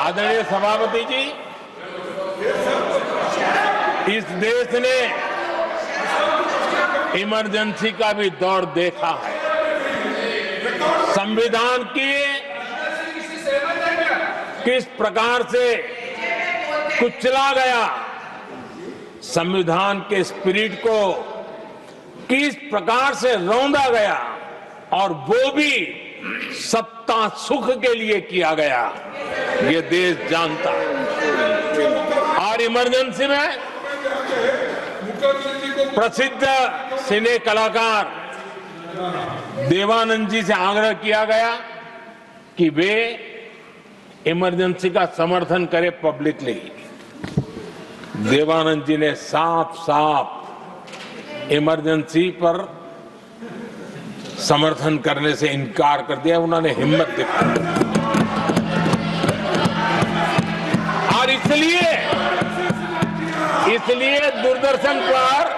आदरणीय सभापति जी, इस देश ने इमरजेंसी का भी दौर देखा है। संविधान की किस प्रकार से कुचला गया, संविधान के स्पिरिट को किस प्रकार से रौंदा गया, और वो भी सत्ता सुख के लिए किया गया, ये देश जानता है। और इमरजेंसी में प्रसिद्ध सिने कलाकार देवानंद जी से आग्रह किया गया कि वे इमरजेंसी का समर्थन करें पब्लिकली। देवानंद जी ने साफ साफ इमरजेंसी पर समर्थन करने से इनकार कर दिया। उन्होंने हिम्मत दिखाई, और इसलिए दूरदर्शन पर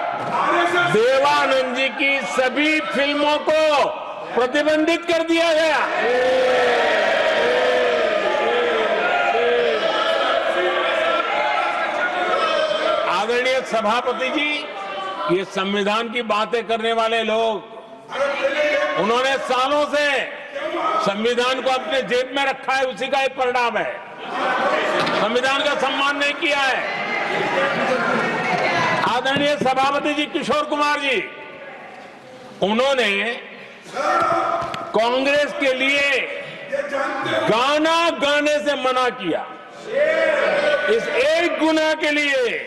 देवानंद जी की सभी फिल्मों को प्रतिबंधित कर दिया गया। आदरणीय सभापति जी, ये संविधान की बातें करने वाले लोग, उन्होंने सालों से संविधान को अपने जेब में रखा है, उसी का एक परिणाम है। संविधान का सम्मान नहीं किया है। आदरणीय सभापति जी किशोर कुमार जी, उन्होंने कांग्रेस के लिए गाना गाने से मना किया। इस एक गुनाह के लिए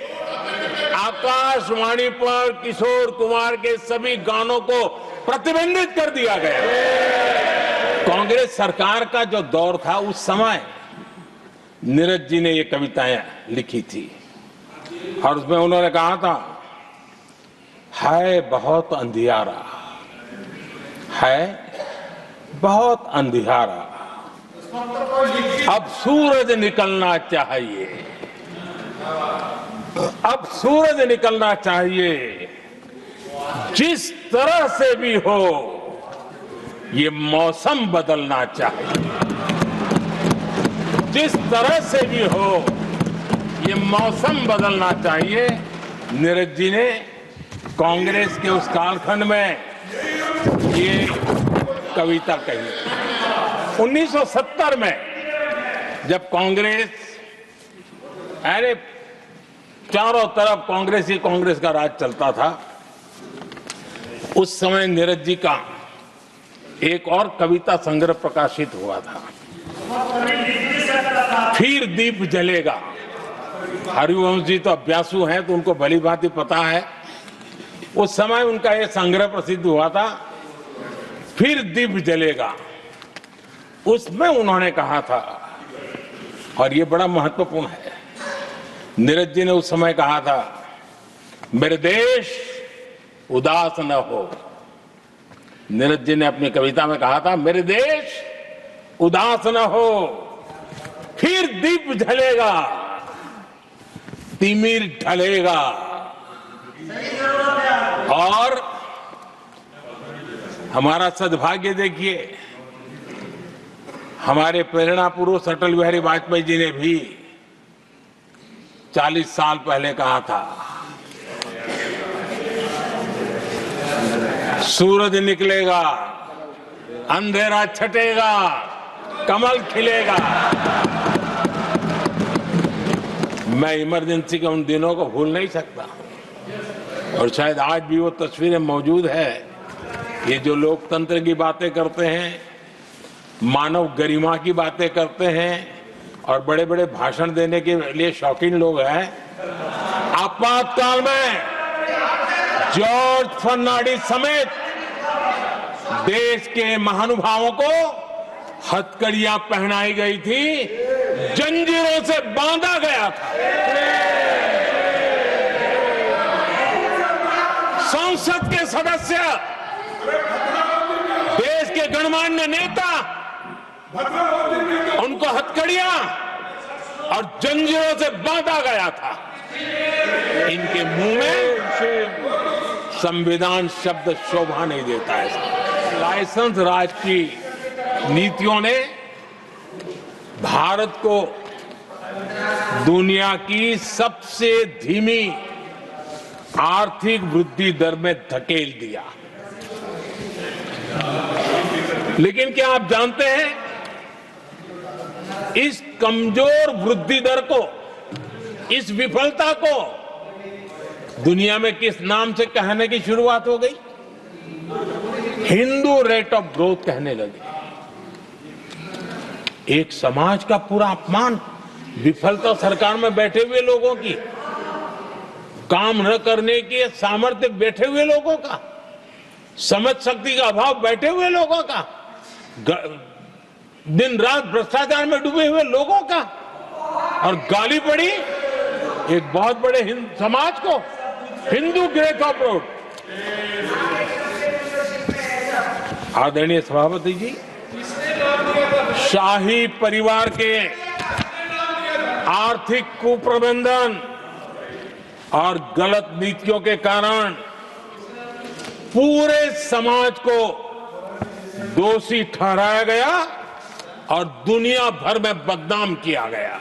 आकाशवाणी पर किशोर कुमार के सभी गानों को प्रतिबंधित कर दिया गया। कांग्रेस सरकार का जो दौर था, उस समय नीरज जी ने ये कविताएं लिखी थी, और उसमें उन्होंने कहा था, है बहुत अंधियारा, है बहुत अंधियारा, अब सूरज निकलना चाहिए, अब सूरज निकलना चाहिए, जिस तरह से भी हो ये मौसम बदलना चाहिए, जिस तरह से भी हो ये मौसम बदलना चाहिए। नीरज जी ने कांग्रेस के उस कालखंड में ये कविता कही। 1970 में जब कांग्रेस, अरे चारों तरफ कांग्रेस का राज चलता था, उस समय नीरज जी का एक और कविता संग्रह प्रकाशित हुआ था, फिर दीप जलेगा। हरिवंश जी तो अभ्यासु हैं, तो उनको भली भांति पता है। उस समय उनका यह संग्रह प्रसिद्ध हुआ था, फिर दीप जलेगा। उसमें उन्होंने कहा था, और ये बड़ा महत्वपूर्ण है, नीरज जी ने उस समय कहा था, मेरे देश उदास न हो। नीरज जी ने अपनी कविता में कहा था, मेरे देश उदास न हो, फिर दीप जलेगा, तिमिर ढलेगा। और हमारा सद्भाग्य देखिए, हमारे प्रेरणा पुरुष अटल बिहारी वाजपेयी जी ने भी 40 साल पहले कहा था, सूरज निकलेगा, अंधेरा छटेगा, कमल खिलेगा। मैं इमरजेंसी के उन दिनों को भूल नहीं सकता, और शायद आज भी वो तस्वीरें मौजूद है। ये जो लोकतंत्र की बातें करते हैं, मानव गरिमा की बातें करते हैं, और बड़े बड़े भाषण देने के लिए शौकीन लोग हैं, आपातकाल में जॉर्ज फर्नांडिस समेत देश के महानुभावों को हथकड़ियां पहनाई गई थी, जंजीरों से बांधा गया था। संसद के सदस्य, देश के गणमान्य नेता, उनको हथकड़ियां और जंजीरों से बांधा गया था। इनके मुंह में संविधान शब्द शोभा नहीं देता है। लाइसेंस राज की नीतियों ने भारत को दुनिया की सबसे धीमी आर्थिक वृद्धि दर में धकेल दिया। लेकिन क्या आप जानते हैं, इस कमजोर वृद्धि दर को, इस विफलता को दुनिया में किस नाम से कहने की शुरुआत हो गई? हिंदू रेट ऑफ ग्रोथ कहने लगे। एक समाज का पूरा अपमान, विफलता सरकार में बैठे हुए लोगों की, काम न करने के सामर्थ्य बैठे हुए लोगों का, समझ शक्ति का अभाव बैठे हुए लोगों का, दिन रात भ्रष्टाचार में डूबे हुए लोगों का, और गाली पड़ी एक बहुत बड़े समाज को, हिंदू ग्रेट ऑफ ग्रोथ। आदरणीय सभापति जी, शाही परिवार के आर्थिक कुप्रबंधन और गलत नीतियों के कारण पूरे समाज को दोषी ठहराया गया और दुनिया भर में बदनाम किया गया।